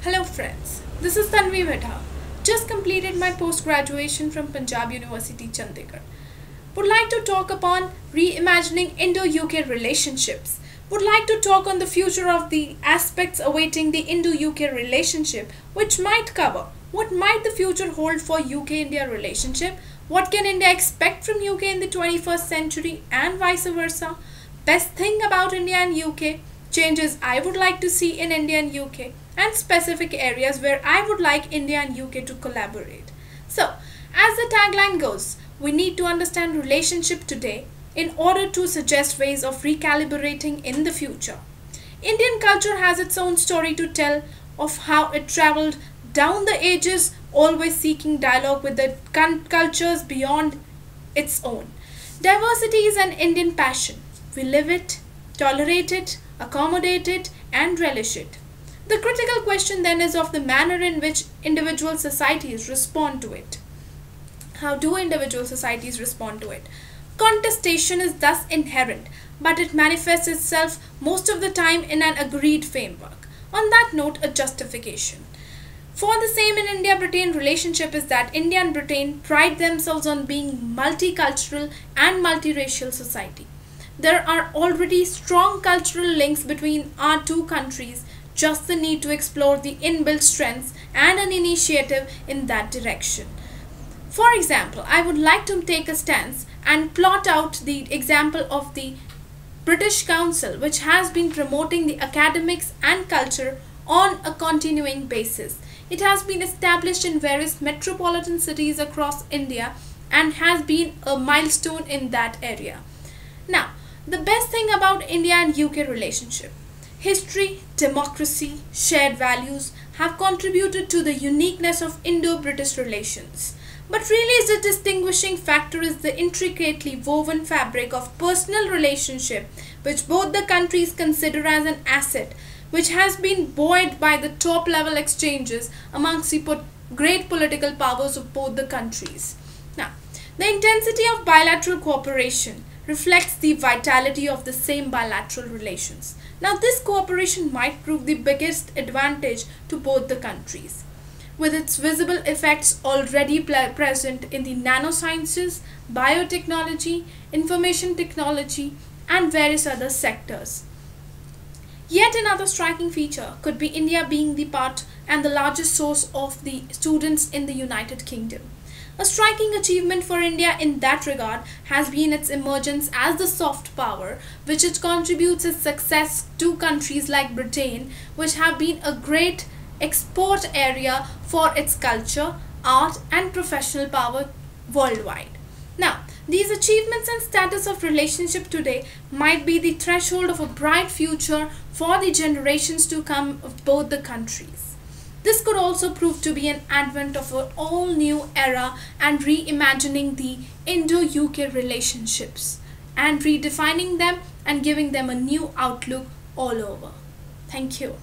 Hello friends, this is Tanvi Vedha. Just completed my post-graduation from Punjab University, Chandigarh. Would like to talk upon reimagining Indo-UK relationships. Would like to talk on the future of the aspects awaiting the Indo-UK relationship, which might cover what might the future hold for UK-India relationship, what can India expect from UK in the 21st century and vice versa, best thing about India and UK, changes I would like to see in India and UK, and specific areas where I would like India and UK to collaborate. So, as the tagline goes, we need to understand relationship today in order to suggest ways of recalibrating in the future. Indian culture has its own story to tell of how it traveled down the ages, always seeking dialogue with the cultures beyond its own. Diversity is an Indian passion. We live it, tolerate it, accommodate it, and relish it. The critical question then is of the manner in which individual societies respond to it. How do individual societies respond to it? Contestation is thus inherent, but it manifests itself most of the time in an agreed framework. On that note, a justification. For the same in India-Britain relationship is that India and Britain pride themselves on being multicultural and multiracial society. There are already strong cultural links between our two countries, just the need to explore the inbuilt strengths and an initiative in that direction. For example, I would like to take a stance and plot out the example of the British Council, which has been promoting the academics and culture on a continuing basis. It has been established in various metropolitan cities across India and has been a milestone in that area. Now, the best thing about India and UK relationship. History, democracy, shared values have contributed to the uniqueness of Indo-British relations. But really the distinguishing factor is the intricately woven fabric of personal relationship which both the countries consider as an asset, which has been buoyed by the top-level exchanges amongst the great political powers of both the countries. Now, the intensity of bilateral cooperation reflects the vitality of the same bilateral relations. Now, this cooperation might prove the biggest advantage to both the countries, with its visible effects already present in the nanosciences, biotechnology, information technology, and various other sectors. Yet another striking feature could be India being the part and the largest source of the students in the United Kingdom. A striking achievement for India in that regard has been its emergence as the soft power, which it contributes its success to countries like Britain, which have been a great export area for its culture, art, and professional power worldwide. Now, these achievements and status of relationship today might be the threshold of a bright future for the generations to come of both the countries. This could also prove to be an advent of an all-new era and reimagining the Indo-UK relationships and redefining them and giving them a new outlook all over. Thank you.